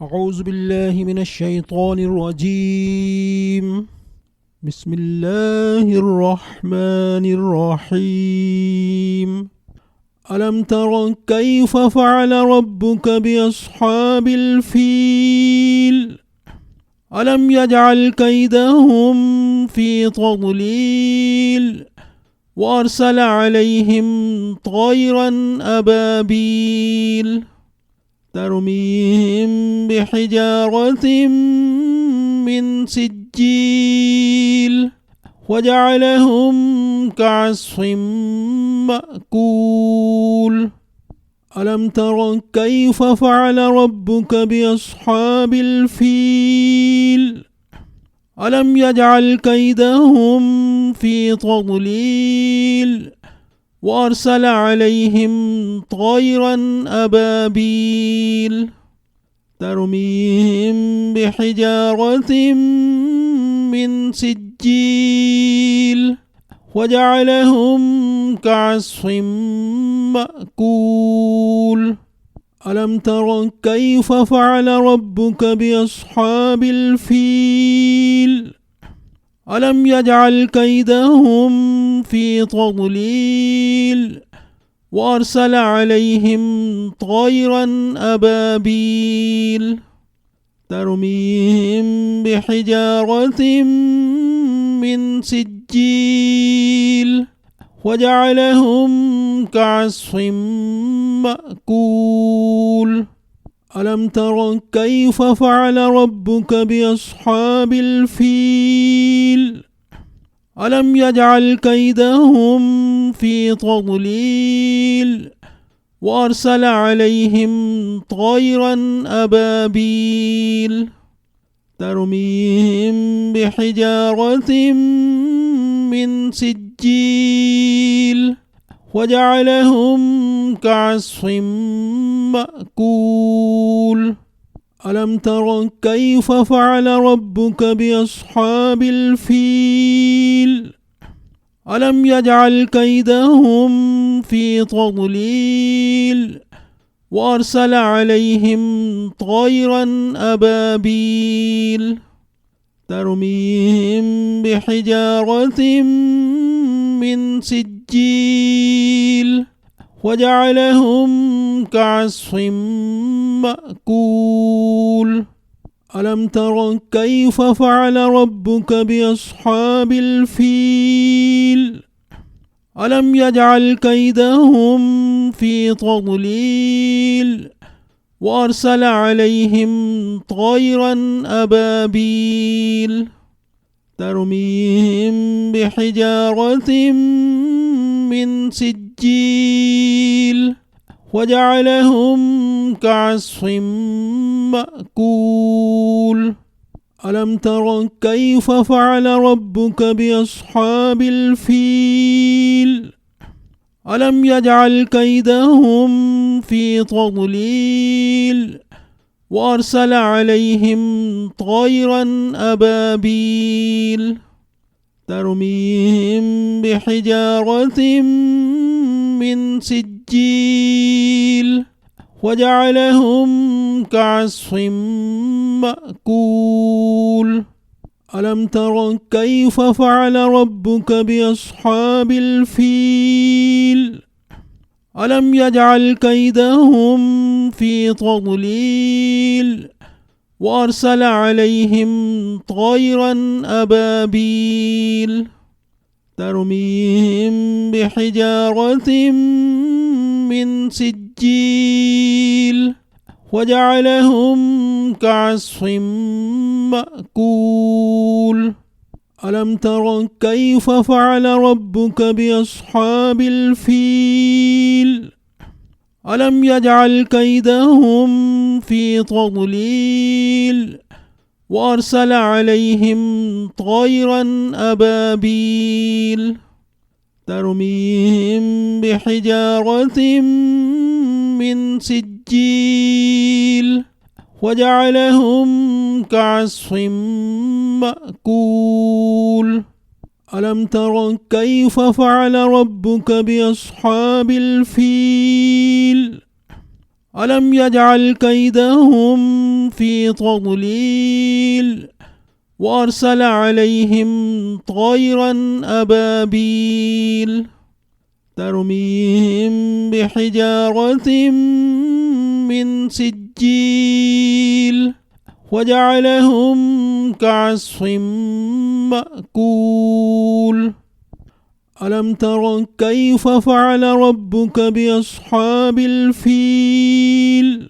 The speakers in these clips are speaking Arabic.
أعوذ بالله من الشيطان الرجيم. بسم الله الرحمن الرحيم. ألم تر كيف فعل ربك بأصحاب الفيل؟ ألم يجعل كيدهم في تضليل وأرسل عليهم طيرا أبابيل ترميهم بحجارة من سجيل وجعلهم كعصف مأكول. ألم تر كيف فعل ربك بأصحاب الفيل؟ ألم يجعل كيدهم في تضليل وأرسل عليهم طيرا أبابيل ترميهم بحجارة من سجيل وجعلهم كعصف مأكول. ألم تر كيف فعل ربك بأصحاب الفيل؟ ألم يجعل كيدهم في تضليل وأرسل عليهم طيرا أبابيل ترميهم بحجارة من سجيل وجعلهم كعصف مأكول. ألم تر كيف فعل ربك بأصحاب الفيل؟ ألم يجعل كيدهم في تضليل وأرسل عليهم طيرا أبابيل ترميهم بحجارة من سجيل وجعلهم كعصف مأكول. ألم تر كيف فعل ربك بأصحاب الفيل؟ ألم يجعل كيدهم في تضليل وأرسل عليهم طيرا أبابيل ترميهم بحجارة من سجيل وجعلهم كعصف مأكول. ألم تر كيف فعل ربك بأصحاب الفيل؟ ألم يجعل كيدهم في تضليل وأرسل عليهم طيرا أبابيل ترميهم بحجارة من سجيل وجعلهم كعصف مأكول. ألم تر كيف فعل ربك بأصحاب الفيل؟ ألم يجعل كيدهم في تضليل وأرسل عليهم طيرا أبابيل ترميهم بحجارة من سجيل وجعلهم كعصف مأكول. ألم تر كيف فعل ربك بأصحاب الفيل؟ ألم يجعل كيدهم في تضليل وأرسل عليهم طيرا أبابيل ترميهم بحجارة من سجيل وجعلهم كعصف مأكول. ألم تر كيف فعل ربك بأصحاب الفيل؟ ألم يجعل كيدهم في تضليل وأرسل عليهم طيرا أبابيل ترميهم بحجارة من سجيل وجعلهم كعصف مأكول. ألم تر كيف فعل ربك بأصحاب الفيل؟ ألم يجعل كيدهم في تضليل وأرسل عليهم طيرا أبابيل ترميهم بحجارة من سجيل وجعلهم كعصف مأكول ألم تر كيف فعل ربك بأصحاب الفيل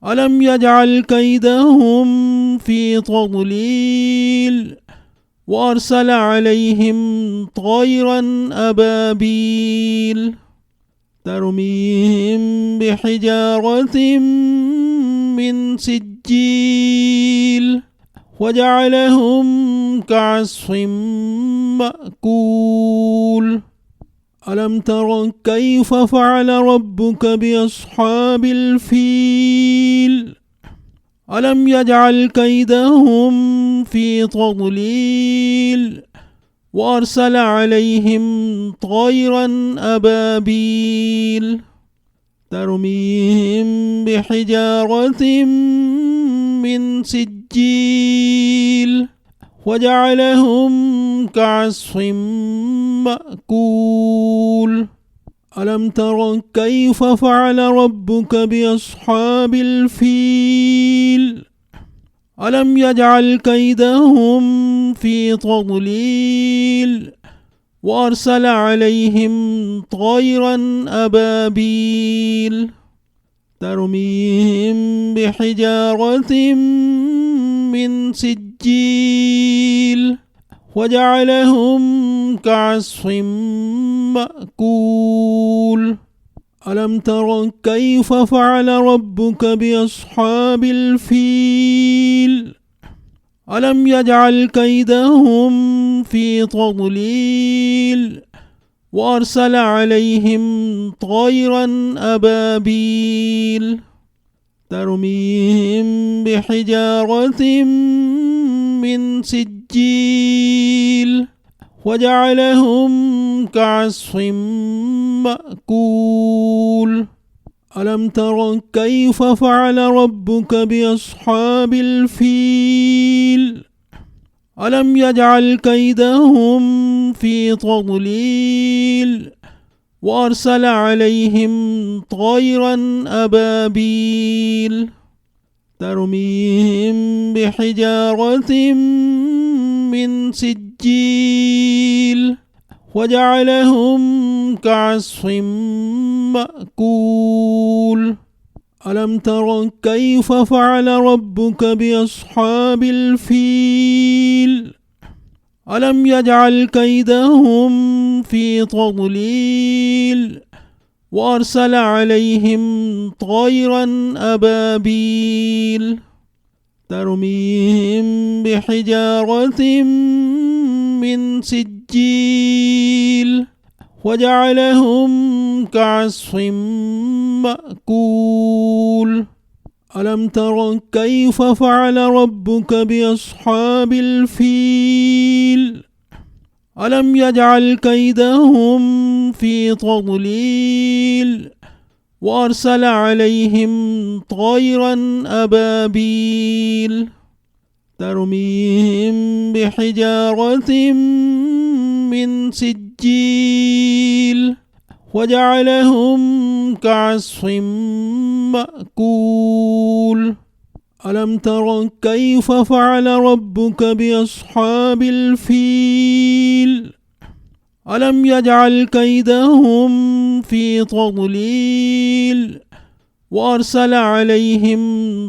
ألم يجعل كيدهم في تضليل وأرسل عليهم طيرا أبابيل ترميهم بحجارة من سجيل وجعلهم كعصف مأكول ألم تر كيف فعل ربك بأصحاب الفيل ألم يجعل كيدهم في تضليل وأرسل عليهم طيرا أبابيل ترميهم بحجارة من سجيل وجعلهم كعصف مأكول ألم تر كيف فعل ربك بأصحاب الفيل ألم يجعل كيدهم في تضليل وأرسل عليهم طيرا أبابيل ترميهم بحجارة من سجيل وجعلهم كعصف مأكول ألم تر كيف فعل ربك بأصحاب الفيل ألم يجعل كيدهم في تضليل وأرسل عليهم طيرا أبابيل ترميهم بحجارة من سجيل وجعلهم كعصف مأكول ألم تر كيف فعل ربك بأصحاب الفيل ألم يجعل كيدهم في تضليل وأرسل عليهم طيرا أبابيل ترميهم بحجارة من سجيل وجعلهم كعصف مأكول ألم تر كيف فعل ربك بأصحاب الفيل ألم يجعل كيدهم في تضليل وأرسل عليهم طيرا أبابيل ترميهم بحجارة من سجيل وجعلهم كعصف مأكول ألم تر كيف فعل ربك بأصحاب الفيل ألم يجعل كيدهم في تضليل وأرسل عليهم طيرا أبابيل ترميهم بحجارة من سجيل وجعلهم كعصف مأكول ألم تر كيف فعل ربك بأصحاب الفيل ألم يجعل كيدهم في تضليل وأرسل عليهم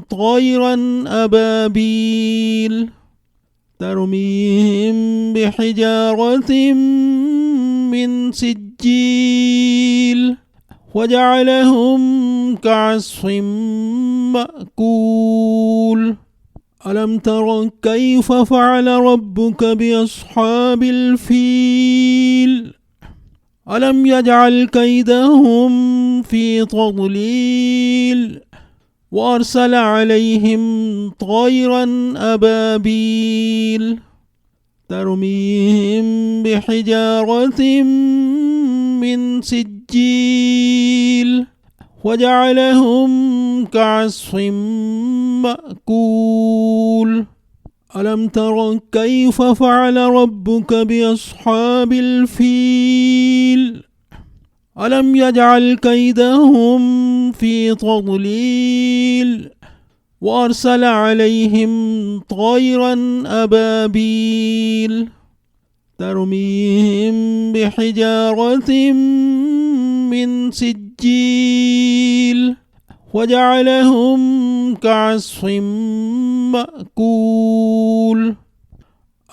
طيرا أبابيل ترميهم بحجارة من سجيل وجعلهم كعصف مأكول ألم تر كيف فعل ربك بأصحاب الفيل ألم يجعل كيدهم في تضليل وأرسل عليهم طيرا أبابيل ترميهم بحجارة من سجيل وجعلهم كعصف مأكول ألم تر كيف فعل ربك بأصحاب الفيل ألم يجعل كيدهم في تضليل وأرسل عليهم طيرا أبابيل ترميهم بحجارة من سجيل وجعلهم كعصف مأكول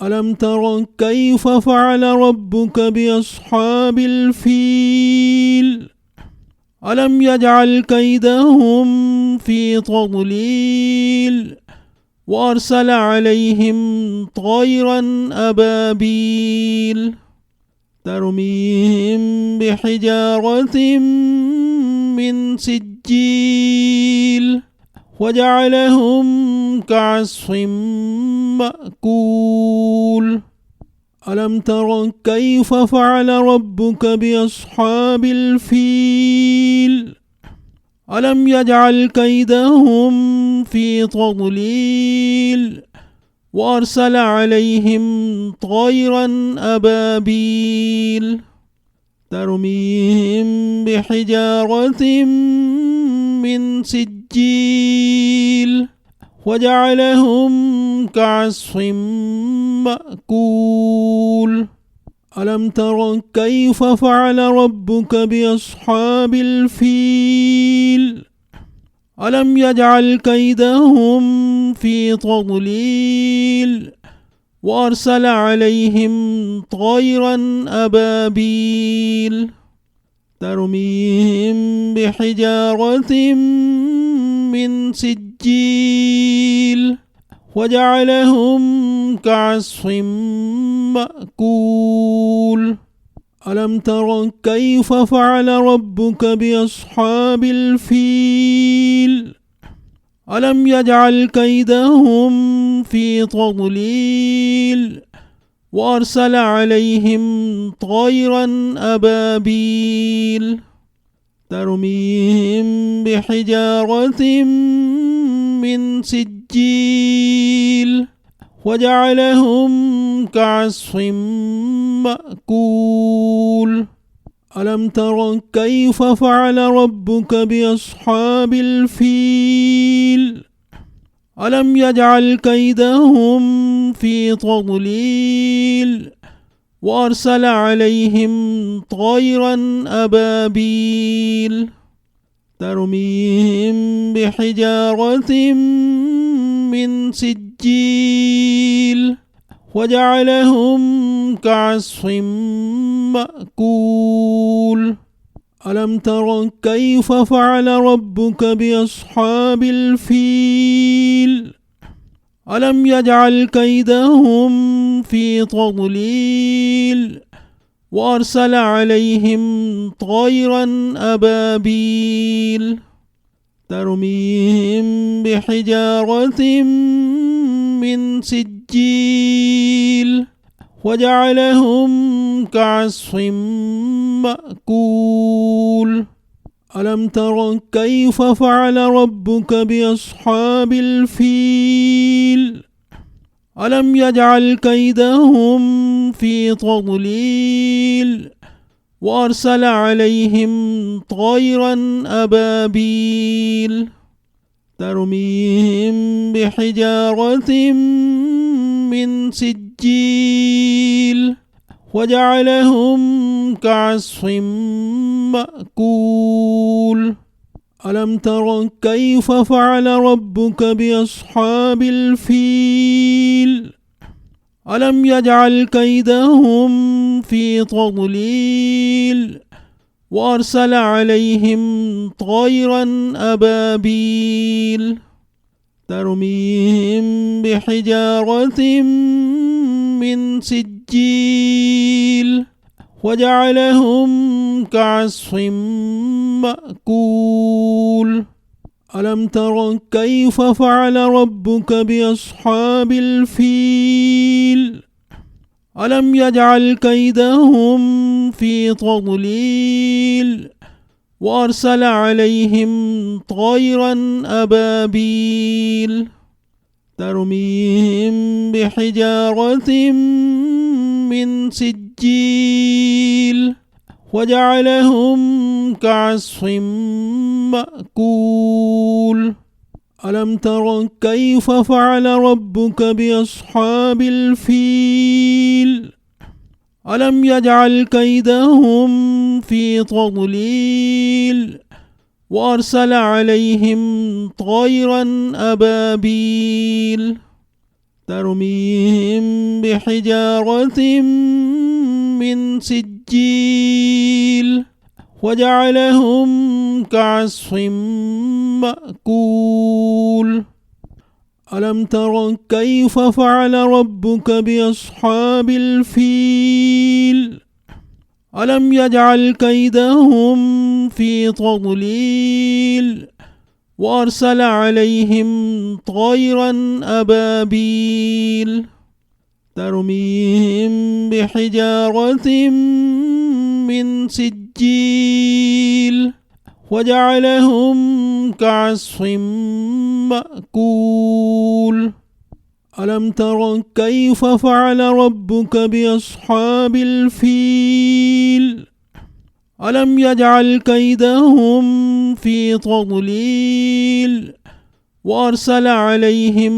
ألم تر كيف فعل ربك بأصحاب الفيل ألم يجعل كيدهم في تضليل وأرسل عليهم طيرا أبابيل ترميهم بحجارة من سجيل وجعلهم كعصف مأكول ألم تر كيف فعل ربك بأصحاب الفيل ألم يجعل كيدهم في تضليل وأرسل عليهم طيرا أبابيل ترميهم بحجارة من سجيل وجعلهم كعصف مأكول ألم تر كيف فعل ربك بأصحاب الفيل ألم يجعل كيدهم في تضليل وأرسل عليهم طيرا أبابيل ترميهم بحجارة من سجيل وجعلهم كعصف مأكول ألم تر كيف فعل ربك بأصحاب الفيل ألم يجعل كيدهم في تضليل وأرسل عليهم طيرا أبابيل ترميهم بحجارة من سجيل وجعلهم كعصف مأكول ألم تر كيف فعل ربك بأصحاب الفيل ألم يجعل كيدهم في تضليل وأرسل عليهم طيرا أبابيل ترميهم بحجارة من سجيل وجعلهم كعصف مأكول ألم تر كيف فعل ربك بأصحاب الفيل ألم يجعل كيدهم في تضليل وأرسل عليهم طيرا أبابيل ترميهم بحجارة من سجيل وجعلهم كعصف مأكول ألم تر كيف فعل ربك بأصحاب الفيل ألم يجعل كيدهم في تضليل وأرسل عليهم طيرا أبابيل ترميهم بحجارة من سجيل وجعلهم كعصف مأكول ألم تر كيف فعل ربك بأصحاب الفيل ألم يجعل كيدهم في تضليل وأرسل عليهم طيرا أبابيل ترميهم بحجارة من سجيل وجعلهم كعصف مأكول ألم تر كيف فعل ربك بأصحاب الفيل ألم يجعل كيدهم في تضليل وأرسل عليهم طيرا أبابيل ترميهم بحجارة من سجيل وجعلهم كعصف مأكول ألم تر كيف فعل ربك بأصحاب الفيل ألم يجعل كيدهم في تضليل وأرسل عليهم طيرا أبابيل ترميهم بحجارة من سجيل وجعلهم كعصف مأكول ألم تر كيف فعل ربك بأصحاب الفيل ألم يجعل كيدهم في تضليل وأرسل عليهم طيرا أبابيل ترميهم بحجارة من سجيل وجعلهم كعصف مأكول ألم تر كيف فعل ربك بأصحاب الفيل ألم يجعل كيدهم في تضليل وأرسل عليهم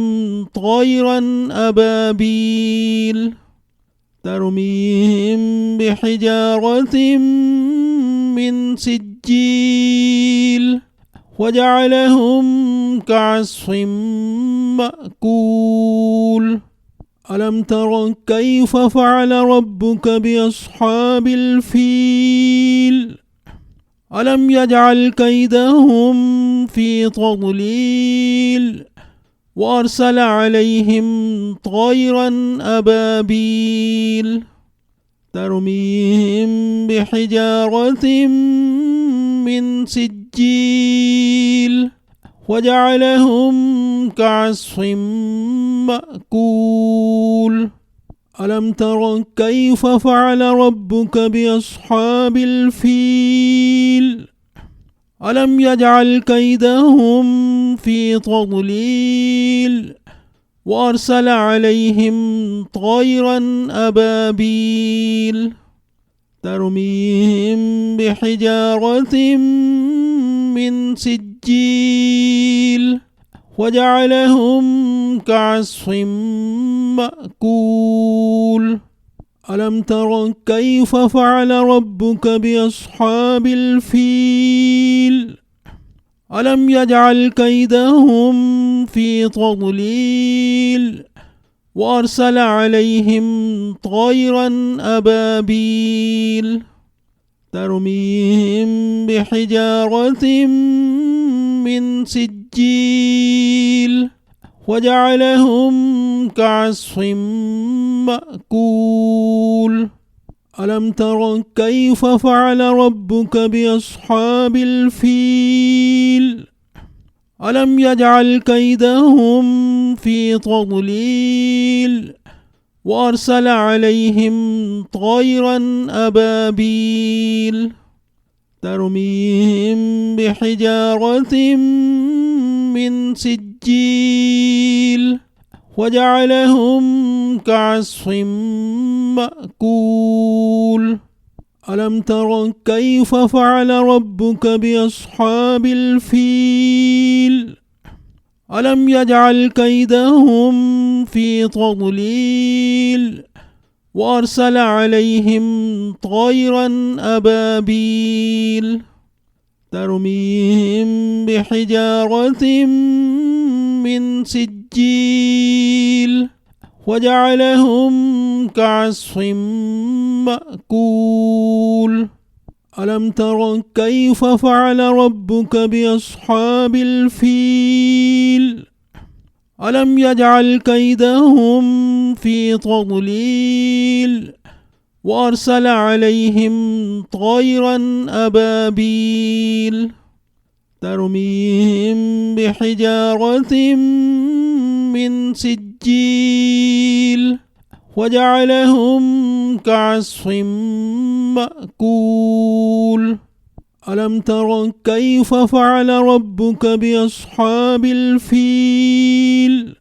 طيرا أبابيل ترميهم بحجارة من سجيل وجعلهم كعصف مأكول ألم تر كيف فعل ربك بأصحاب الفيل ألم يجعل كيدهم في تضليل وأرسل عليهم طيرا أبابيل ترميهم بحجارة من سجيل وجعلهم كعصف مأكول ألم تر كيف فعل ربك بأصحاب الفيل ألم يجعل كيدهم في تضليل وأرسل عليهم طيرا أبابيل ترميهم بحجارة من سجيل وجعلهم كعصف مأكول ألم تر كيف فعل ربك بأصحاب الفيل ألم يجعل كيدهم في تضليل وأرسل عليهم طيرا أبابيل ترميهم بحجارة من سجيل وجعلهم كعصف مأكول ألم تر كيف فعل ربك بأصحاب الفيل ألم يجعل كيدهم في تضليل وأرسل عليهم طيرا أبابيل ترميهم بحجارة من سجيل وجعلهم كعصف مأكول ألم تر كيف فعل ربك بأصحاب الفيل ألم يجعل كيدهم في تضليل وأرسل عليهم طيرا أبابيل ترميهم بحجارة من سجيل وجعلهم كعصف مأكول ألم تر كيف فعل ربك بأصحاب الفيل ألم يجعل كيدهم في تضليل وأرسل عليهم طيرا أبابيل ترميهم بحجارة من سجيل وجعلهم كعصف مأكول ألم تر كيف فعل ربك بأصحاب الفيل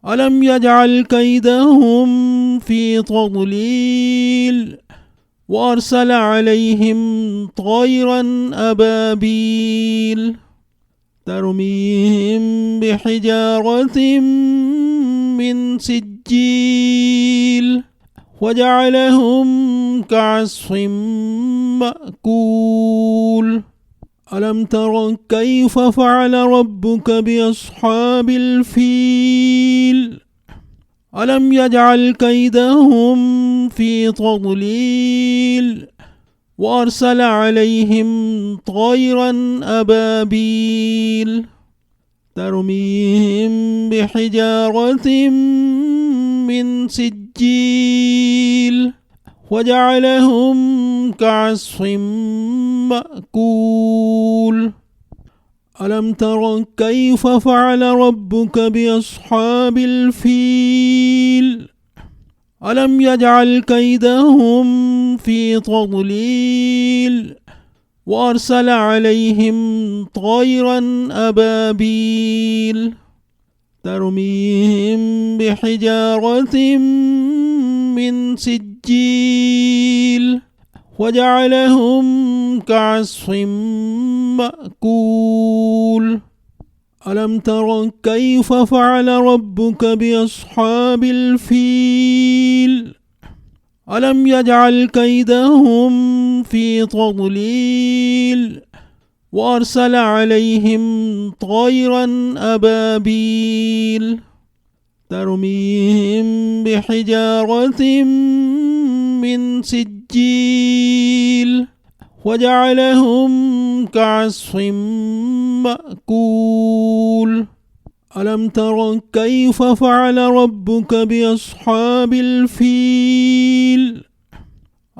ألم يجعل كيدهم في تضليل وأرسل عليهم طيرا أبابيل ترميهم بحجارة من سجيل وجعلهم كعصف مأكول ألم تر كيف فعل ربك بأصحاب الفيل ألم يجعل كيدهم في تضليل وأرسل عليهم طيرا أبابيل ترميهم بحجارة من سجيل وجعلهم كعصف مأكول ألم تر كيف فعل ربك بأصحاب الفيل ألم يجعل كيدهم في تضليل وأرسل عليهم طيرا أبابيل ترميهم بحجارة من سجيل وجعلهم كعصف مأكول ألم تر كيف فعل ربك بأصحاب الفيل ألم يجعل كيدهم في تضليل وأرسل عليهم طيرا أبابيل ترميهم بحجارة من سجيل وجعلهم كعصف مأكول ألم تر كيف فعل ربك بأصحاب الفيل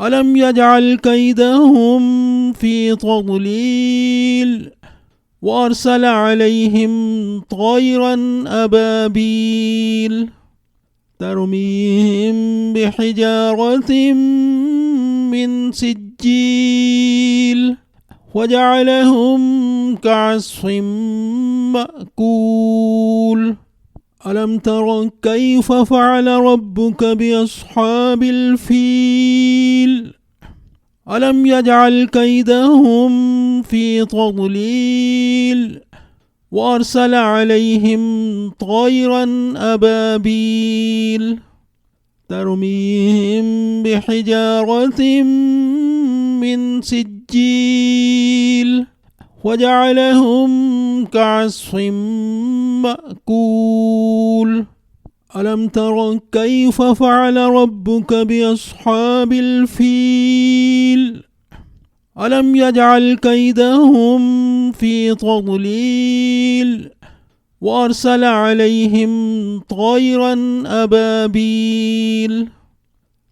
ألم يجعل كيدهم في تضليل وأرسل عليهم طيرا أبابيل ترميهم بحجارة من سجيل وجعلهم كعصف مأكول ألم تر كيف فعل ربك بأصحاب الفيل ألم يجعل كيدهم في تضليل وأرسل عليهم طيرا أبابيل ترميهم بحجارة من سجيل وجعلهم كعصف مأكول ألم تر كيف فعل ربك بأصحاب الفيل ألم يجعل كيدهم في تضليل وأرسل عليهم طيرا أبابيل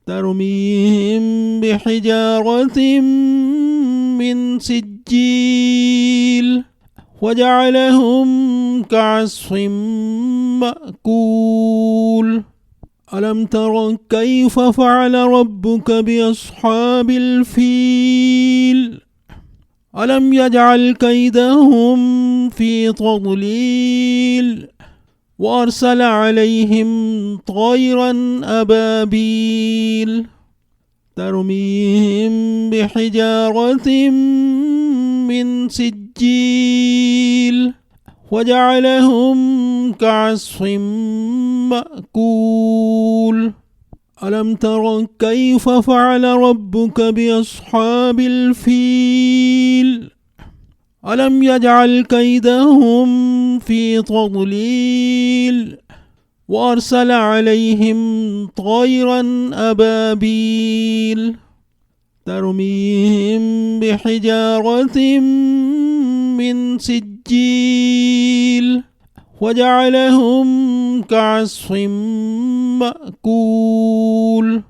ترميهم بحجارة من سجيل وجعلهم كعصف مأكول ألم تر كيف فعل ربك بأصحاب الفيل ألم يجعل كيدهم في تضليل وأرسل عليهم طيرا أبابيل ترميهم بحجارة من سجيل وجعلهم كعصف مأكول ألم تر كيف فعل ربك بأصحاب الفيل ألم يجعل كيدهم في تضليل وأرسل عليهم طيرا أبابيل ترميهم بحجارة من سجيل وجعلهم كعصف مأكول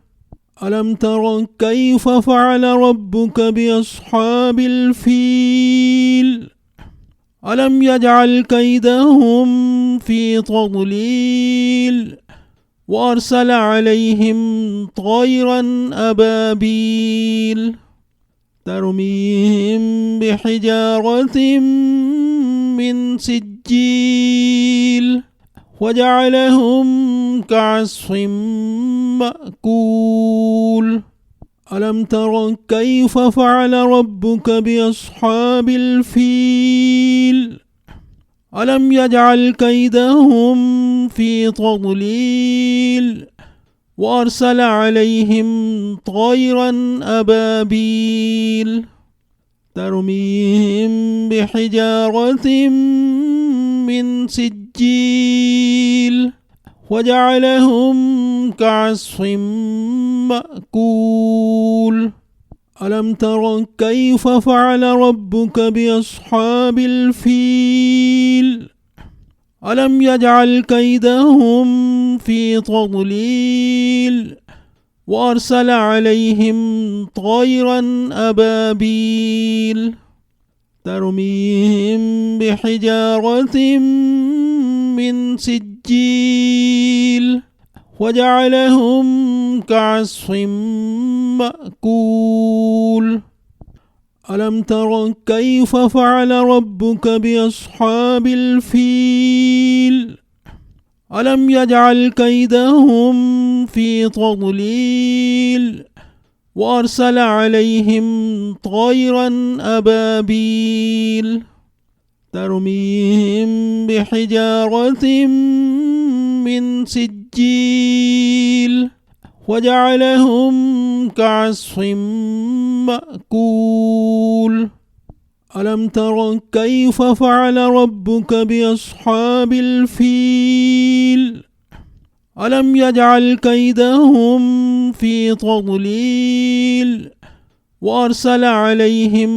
ألم تر كيف فعل ربك بأصحاب الفيل ألم يجعل كيدهم في تضليل وأرسل عليهم طيرا أبابيل ترميهم بحجارة من سجيل وجعلهم كعصف مأكول ألم تر كيف فعل ربك بأصحاب الفيل ألم يجعل كيدهم في تضليل وأرسل عليهم طيرا أبابيل ترميهم بحجارة من سجيل وجعلهم كعصف مأكول ألم تر كيف فعل ربك بأصحاب الفيل ألم يجعل كيدهم في تضليل وأرسل عليهم طيرا أبابيل ترميهم بحجارة من سجيل وجعلهم كعصف مأكول ألم تر كيف فعل ربك بأصحاب الفيل ألم يجعل كيدهم في تضليل وأرسل عليهم طيرا أبابيل ترميهم بحجارة من سجيل وجعلهم كعصف مأكول ألم تر كيف فعل ربك بأصحاب الفيل ألم يجعل كيدهم في تضليل وأرسل عليهم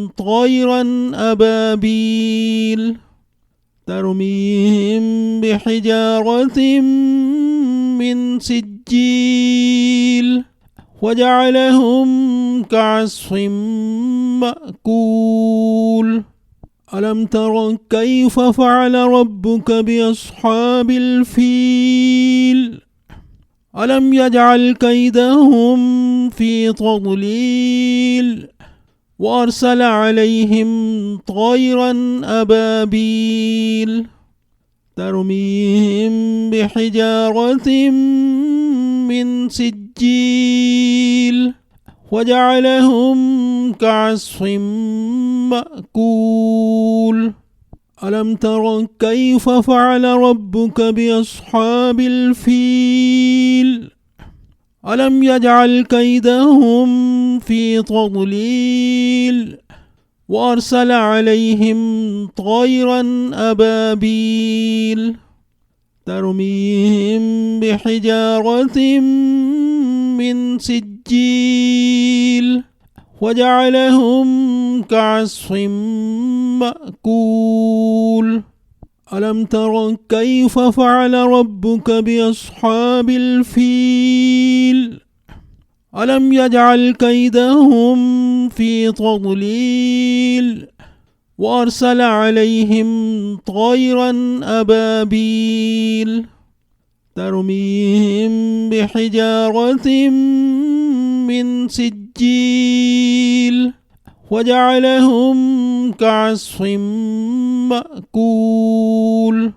طيرا أبابيل ترميهم بحجارة من سجيل وجعلهم كعصف مأكول ألم تر كيف فعل ربك بأصحاب الفيل ألم يجعل كيدهم في تضليل وأرسل عليهم طيرا أبابيل ترميهم بحجارة من سجيل وجعلهم كعصف مأكول ألم تر كيف فعل ربك بأصحاب الفيل ألم يجعل كيدهم في تضليل وأرسل عليهم طيرا أبابيل ترميهم بحجارة من سجيل وجعلهم كعصف مأكول ألم تر كيف فعل ربك بأصحاب الفيل ألم يجعل كيدهم في تضليل وأرسل عليهم طيرا أبابيل ترميهم بحجارة من سجيل وجعلهم كعصف مأكول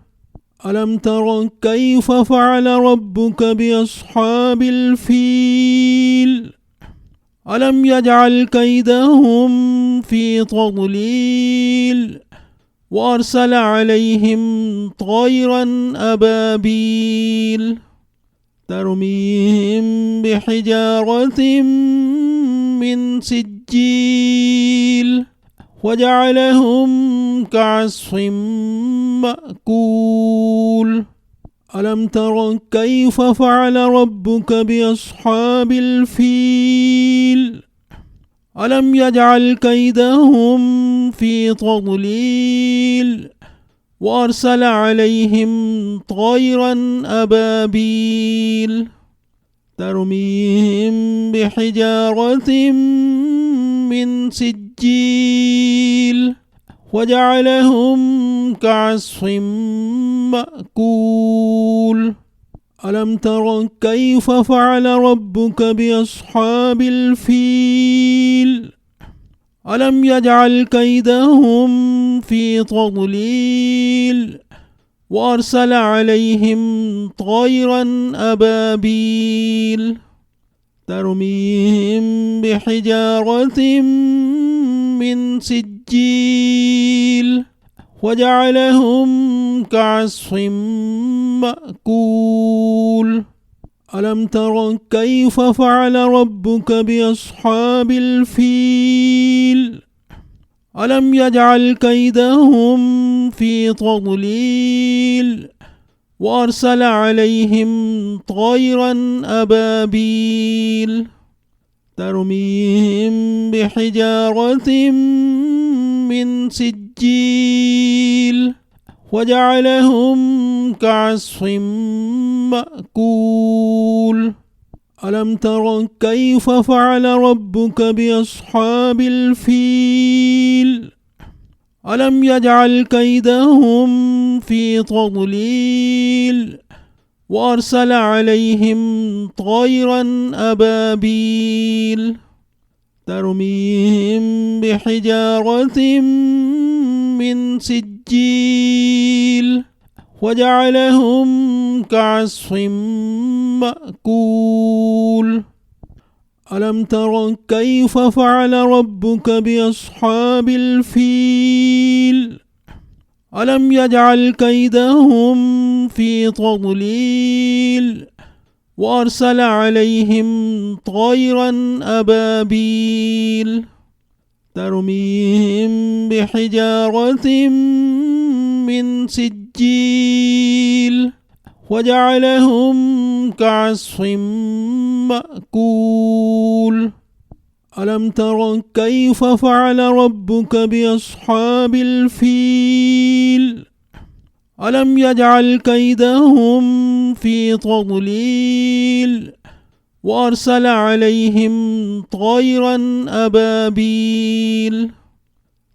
ألم تر كيف فعل ربك بأصحاب الفيل ألم يجعل كيدهم في تضليل وأرسل عليهم طيرا أبابيل ترميهم بحجارة من سجيل وجعلهم كعصف مأكول ألم تر كيف فعل ربك بأصحاب الفيل ألم يجعل كيدهم في تضليل وأرسل عليهم طيرا أبابيل ترميهم بحجارة من سجيل وجعلهم كعصف مأكول ألم تر كيف فعل ربك بأصحاب الفيل ألم يجعل كيدهم في تضليل وأرسل عليهم طيرا أبابيل ترميهم بحجارة من سجيل وجعلهم كعصف مأكول ألم تر كيف فعل ربك بأصحاب الفيل ألم يجعل كيدهم في تضليل وأرسل عليهم طيرا أبابيل ترميهم بحجارة من سجيل وجعلهم كعصف مأكول ألم تر كيف فعل ربك بأصحاب الفيل ألم يجعل كيدهم في تضليل وأرسل عليهم طيرا أبابيل ترميهم بحجارة من سجيل وجعلهم كعصف مأكول ألم تر كيف فعل ربك بأصحاب الفيل ألم يجعل كيدهم في تضليل وأرسل عليهم طيرا أبابيل ترميهم بحجارة من سجيل وجعلهم كعصف مأكول ألم تر كيف فعل ربك بأصحاب الفيل ألم يجعل كيدهم في تضليل وأرسل عليهم طيرا أبابيل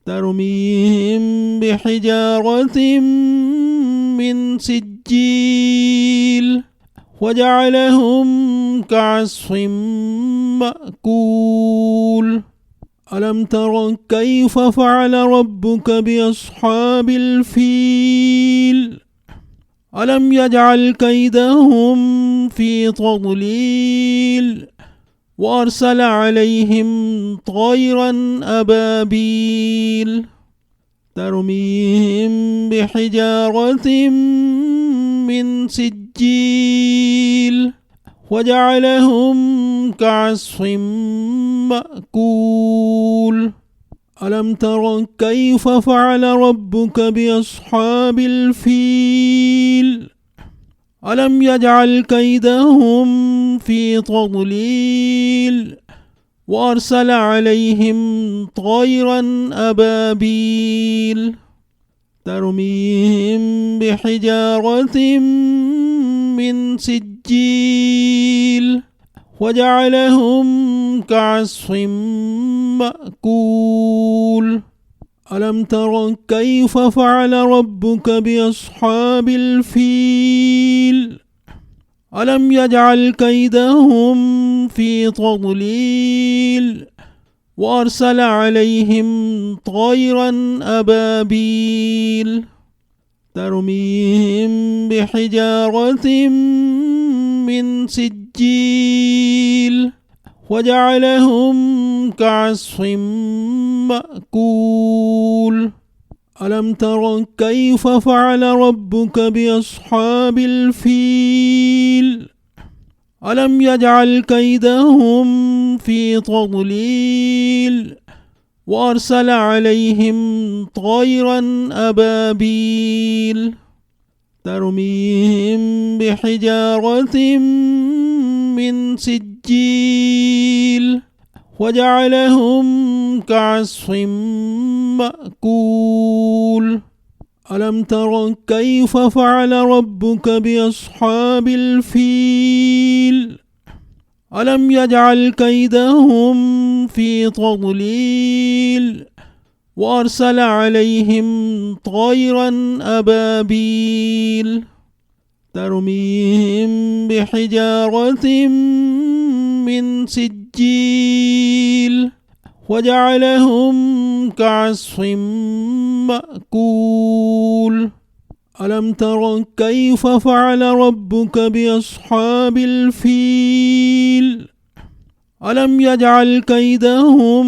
ترميهم بحجارة من سجيل وجعلهم كعصف مأكول ألم تر كيف فعل ربك بأصحاب الفيل ألم يجعل كيدهم في تضليل وأرسل عليهم طيرا أبابيل ترميهم بحجارة من سجيل وجعلهم كعصف مأكول ألم تر كيف فعل ربك بأصحاب الفيل ألم يجعل كيدهم في تضليل وأرسل عليهم طيرا أبابيل ترميهم بحجارة من سجيل وجعلهم كعصف مأكول ألم تر كيف فعل ربك بأصحاب الفيل ألم يجعل كيدهم في تضليل وأرسل عليهم طيرا أبابيل ترميهم بحجارة من سجيل وجعلهم كعصف مأكول ألم تر كيف فعل ربك بأصحاب الفيل ألم يجعل كيدهم في تضليل وأرسل عليهم طيرا أبابيل ترميهم بحجارة من سجيل وجعلهم كعصف مأكول ألم تر كيف فعل ربك بأصحاب الفيل ألم يجعل كيدهم في تضليل وأرسل عليهم طيرا أبابيل ترميهم بحجارة من سجيل وجعلهم كعصف مأكول ألم تر كيف فعل ربك بأصحاب الفيل ألم يجعل كيدهم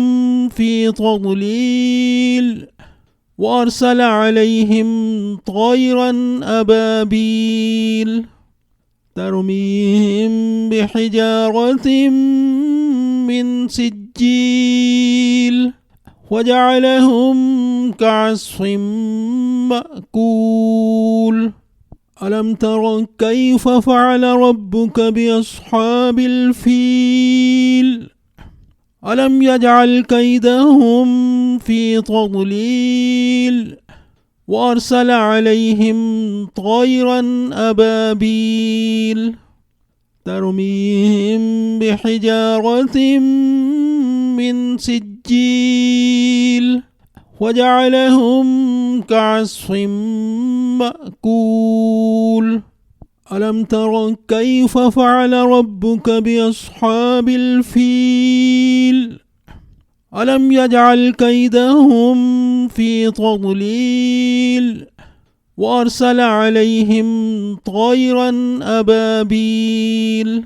في تضليل وأرسل عليهم طيرا أبابيل ترميهم بحجارة من سجيل وجعلهم كعصف مأكول ألم تر كيف فعل ربك بأصحاب الفيل ألم يجعل كيدهم في تضليل وأرسل عليهم طيرا أبابيل ترميهم بحجارة من سجيل وجعلهم كعصف مأكول ألم تر كيف فعل ربك بأصحاب الفيل ألم يجعل كيدهم في تضليل وأرسل عليهم طيرا أبابيل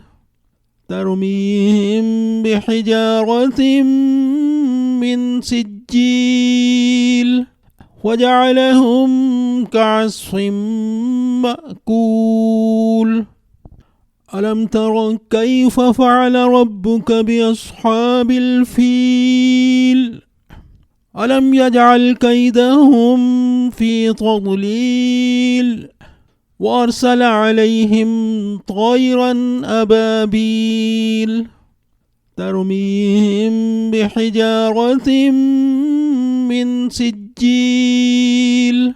ترميهم بحجارة من سجيل وجعلهم كعصف مأكول ألم تر كيف فعل ربك بأصحاب الفيل ألم يجعل كيدهم في تضليل وأرسل عليهم طيرا أبابيل ترميهم بحجارة من سجيل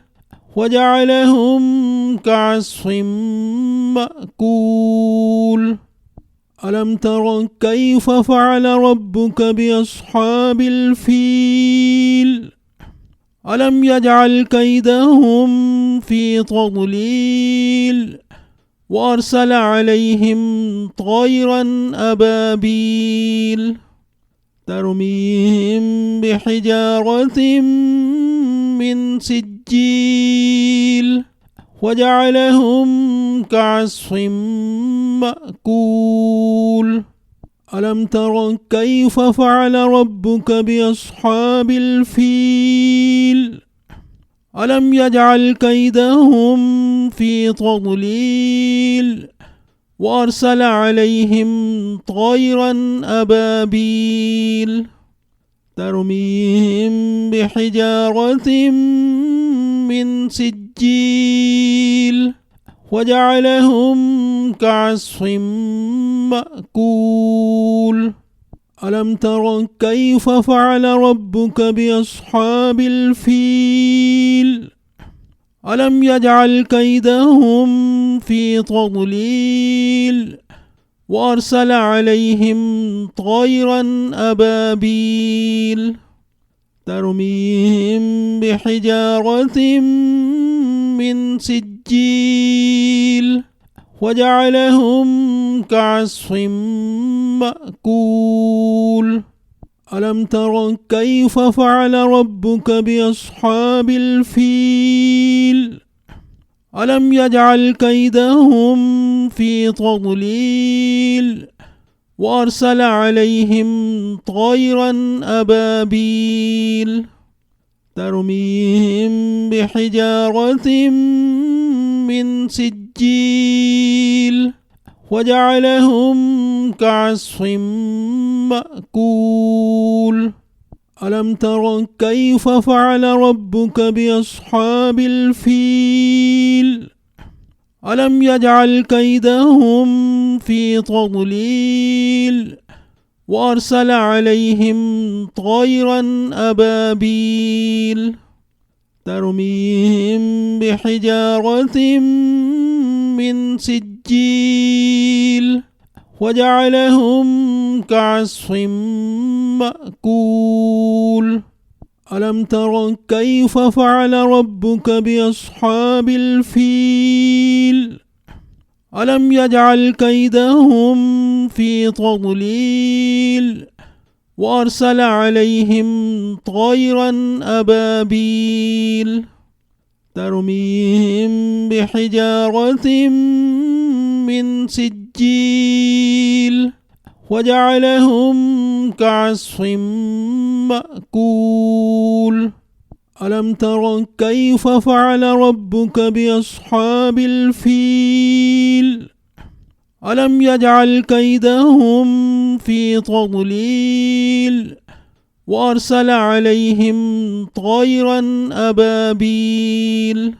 وجعلهم كعصف مأكول ألم تر كيف فعل ربك بأصحاب الفيل ألم يجعل كيدهم في تضليل وأرسل عليهم طيرا أبابيل ترميهم بحجارة من سجيل وجعلهم كعصف مأكول ألم تر كيف فعل ربك بأصحاب الفيل ألم يجعل كيدهم في تضليل وأرسل عليهم طيرا أبابيل ترميهم بحجارة من سجيل وجعلهم كعصف مأكول ألم تر كيف فعل ربك بأصحاب الفيل ألم يجعل كيدهم في تضليل وأرسل عليهم طيرا أبابيل ترميهم بحجارة من سجيل وجعلهم كعصف مأكول ألم تر كيف فعل ربك بأصحاب الفيل ألم يجعل كيدهم في تضليل وأرسل عليهم طيرا أبابيل ترميهم بحجارة من سجيل وجعلهم كعصف مأكول ألم تر كيف فعل ربك بأصحاب الفيل ألم يجعل كيدهم في تضليل وأرسل عليهم طيرا أبابيل ترميهم بحجارة من سجيل وجعلهم كعصف مأكول ألم تر كيف فعل ربك بأصحاب الفيل ألم يجعل كيدهم في تضليل وأرسل عليهم طيرا أبابيل ترميهم بحجارة من سجيل وجعلهم كعصف مأكول ألم تر كيف فعل ربك بأصحاب الفيل ألم يجعل كيدهم في تضليل وأرسل عليهم طيرا أبابيل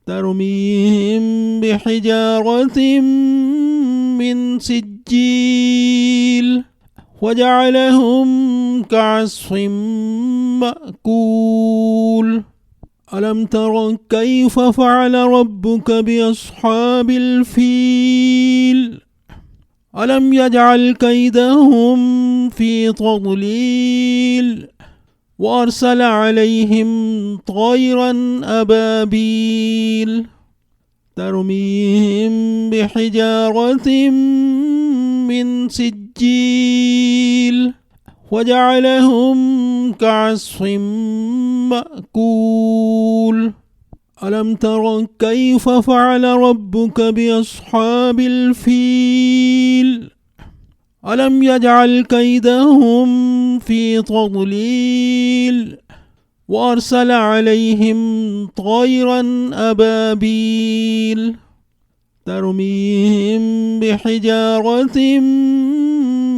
ترميهم بحجارة من سجيل وجعلهم كعصف مأكول ألم تر كيف فعل ربك بأصحاب الفيل ألم يجعل كيدهم في تضليل وأرسل عليهم طيرا أبابيل ترميهم بحجارة من سجيل وجعلهم كعصف مأكول ألم تر كيف فعل ربك بأصحاب الفيل ألم يجعل كيدهم في تضليل وأرسل عليهم طيرا أبابيل ترميهم بحجارة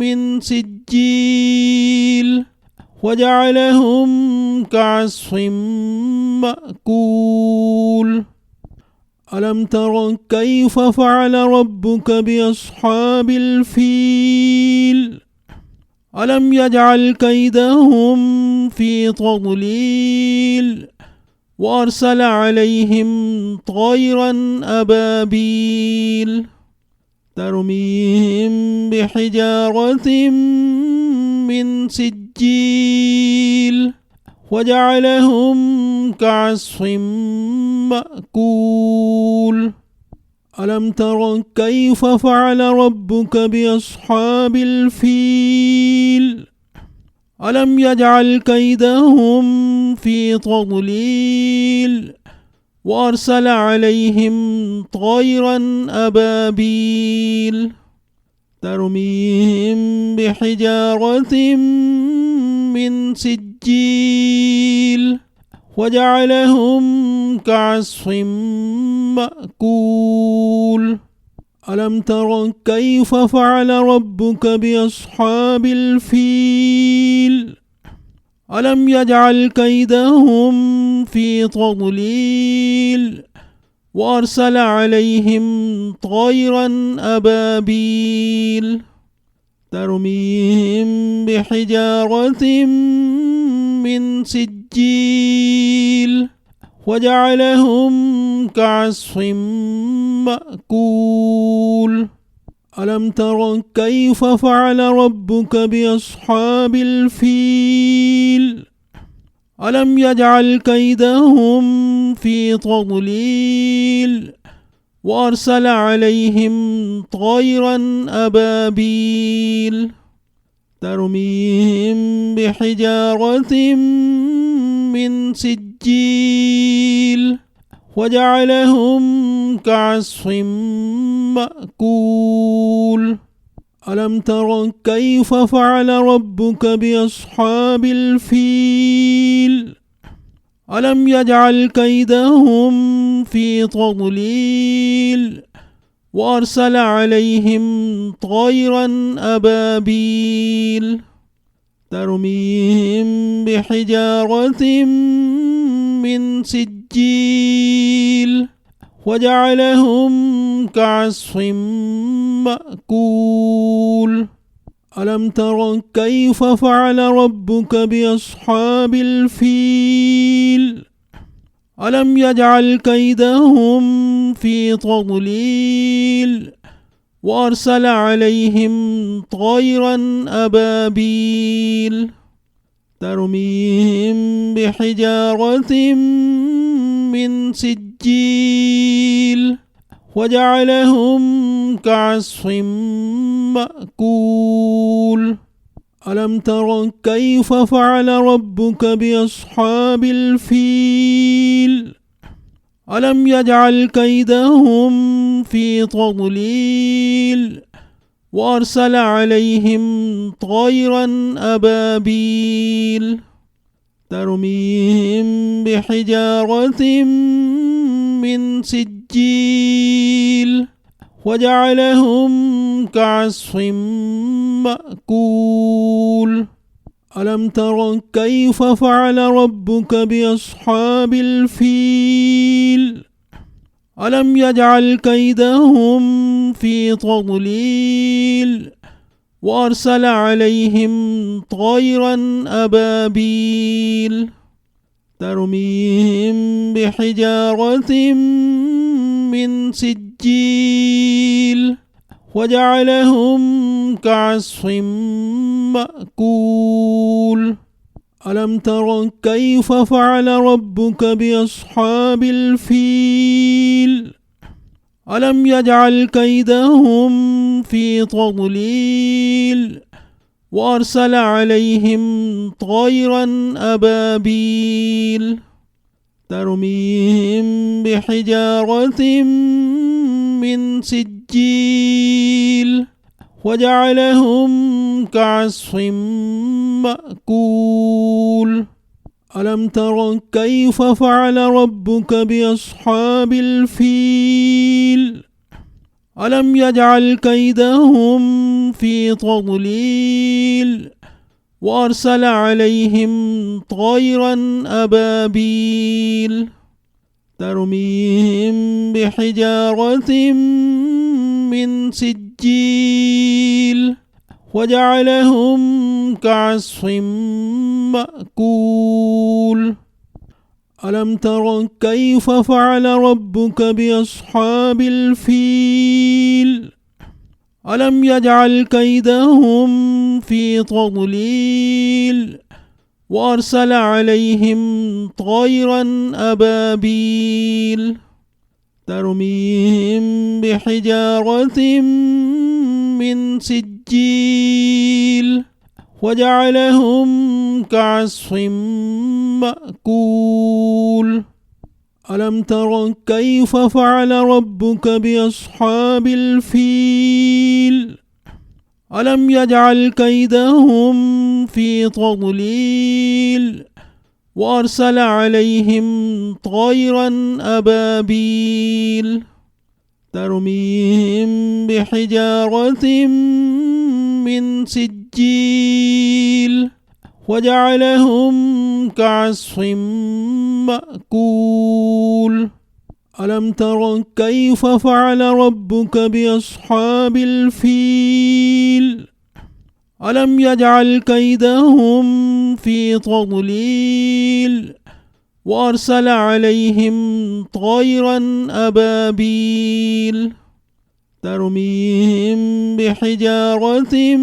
من سجيل وجعلهم كعصف مأكول ألم تر كيف فعل ربك بأصحاب الفيل ألم يجعل كيدهم في تضليل وأرسل عليهم طيرا أبابيل ترميهم بحجارة من سجيل وجعلهم كعصف مأكول ألم تر كيف فعل ربك بأصحاب الفيل ألم يجعل كيدهم في تضليل وأرسل عليهم طيرا أبابيل ترميهم بحجارة من سجيل وجعلهم كعصف مأكول ألم تر كيف فعل ربك بأصحاب الفيل ألم يجعل كيدهم في تضليل وأرسل عليهم طيرا أبابيل ترميهم بحجارة من سجيل وجعلهم كعصف مأكول ألم تر كيف فعل ربك بأصحاب الفيل ألم يجعل كيدهم في تضليل وأرسل عليهم طيرا أبابيل ترميهم بحجارة من سجيل وجعلهم كعصف مأكول ألم تر كيف فعل ربك بأصحاب الفيل ألم يجعل كيدهم في تضليل وأرسل عليهم طيرا أبابيل ترميهم بحجارة من سجيل وجعلهم كعصف مأكول ألم تر كيف فعل ربك بأصحاب الفيل ألم يجعل كيدهم في تضليل وأرسل عليهم طيرا أبابيل ترميهم بحجارة من سجيل وجعلهم كعصف مأكول ألم تر كيف فعل ربك بأصحاب الفيل ألم يجعل كيدهم في تضليل وأرسل عليهم طيرا أبابيل ترميهم بحجارة ألم تر كيف فعل ربك بأصحاب الفيل ألم يجعل كيدهم في تضليل وأرسل عليهم طيرا أبابيل ترميهم بحجارة من سجيل وجعلهم كعصف مأكول ألم تر كيف فعل ربك بأصحاب الفيل ألم يجعل كيدهم في تضليل وأرسل عليهم طيرا أبابيل ترميهم بحجارة من سجيل وجعلهم كعصف مأكول ألم تر كيف فعل ربك بأصحاب الفيل ألم يجعل كيدهم في تضليل وأرسل عليهم طيرا أبابيل ترميهم بحجارة من سجيل وجعلهم كعصف مأكول ألم تر كيف فعل ربك بأصحاب الفيل ألم يجعل كيدهم في تضليل وأرسل عليهم طيرا أبابيل ترميهم بحجارة من سجيل وجعلهم كعصف مأكول ألم تر كيف فعل ربك بأصحاب الفيل ألم يجعل كيدهم في تضليل وأرسل عليهم طيرا أبابيل ترميهم بحجارة من سجيل وجعلهم كعصف مأكول ألم تر كيف فعل ربك بأصحاب الفيل ألم يجعل كيدهم في تضليل وأرسل عليهم طيرا أبابيل ترميهم بحجارة من سجيل وجعلهم كعصف مأكول ألم تر كيف فعل ربك بأصحاب الفيل ألم يجعل كيدهم في تضليل وأرسل عليهم طيرا أبابيل ترميهم بحجارة من سجيل وجعلهم كعصف مأكول ألم تر كيف فعل ربك بأصحاب الفيل ألم يجعل كيدهم في تضليل وأرسل عليهم طيرا أبابيل ترميهم بحجارة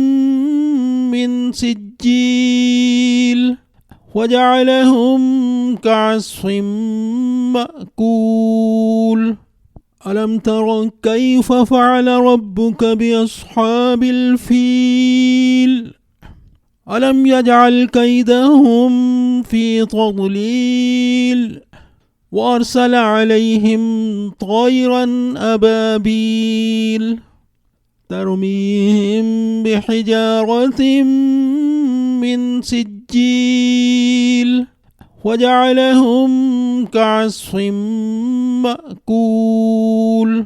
من سجيل وجعلهم كعصف مأكول ألم تر كيف فعل ربك بأصحاب الفيل ألم يجعل كيدهم في تضليل وأرسل عليهم طيرا أبابيل ترميهم بحجارة من سجيل وجعلهم كعصف مأكول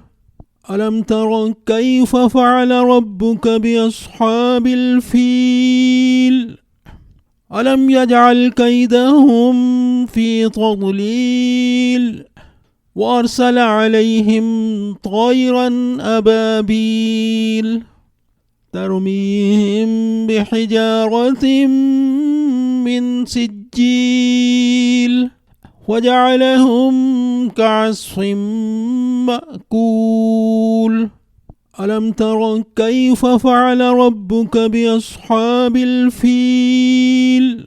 ألم تر كيف فعل ربك بأصحاب الفيل ألم يجعل كيدهم في تضليل وأرسل عليهم طيرا أبابيل ترميهم بحجارة من سجيل وجعلهم كعصف مأكول ألم تر كيف فعل ربك بأصحاب الفيل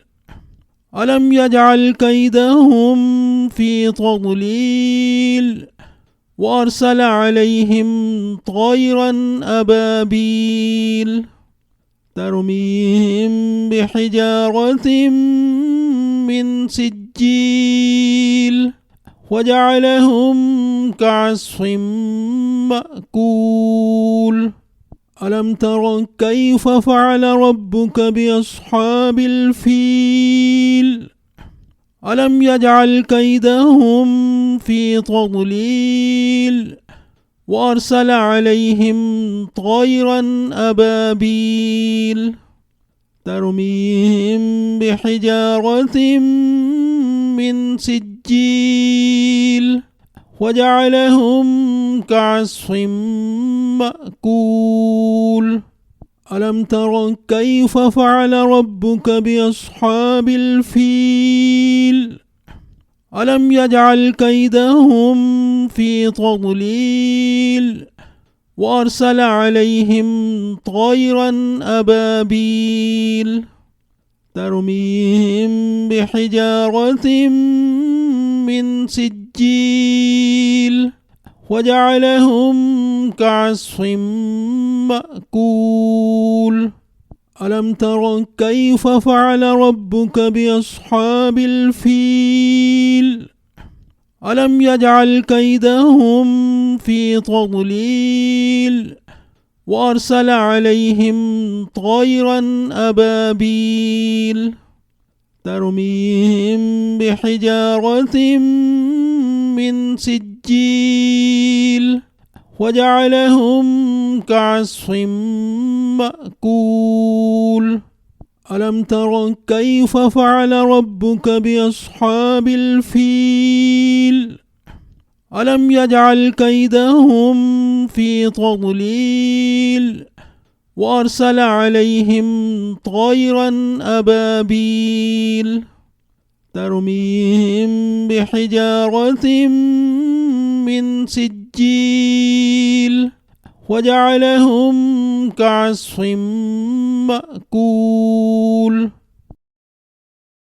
ألم يجعل كيدهم في تضليل وأرسل عليهم طيرا أبابيل ترميهم بحجارة من سجيل وجعلهم كعصف مأكول ألم تر كيف فعل ربك بأصحاب الفيل ألم يجعل كيدهم في تضليل وأرسل عليهم طيرا أبابيل ترميهم بحجارة من سجيل وجعلهم كعصف مأكول ألم تر كيف فعل ربك بأصحاب الفيل ألم يجعل كيدهم في تضليل وأرسل عليهم طيرا أبابيل ترميهم بحجارة من سجيل وجعلهم كعصف مأكول ألم تر كيف فعل ربك بأصحاب الفيل ألم يجعل كيدهم في تضليل وأرسل عليهم طيرا أبابيل ترميهم بحجارة من سجيل وجعلهم كعصف مأكول ألم تر كيف فعل ربك بأصحاب الفيل ألم يجعل كيدهم في تضليل وأرسل عليهم طيرا أبابيل ترميهم بحجارة من سجيل وجعلهم كعصف مأكول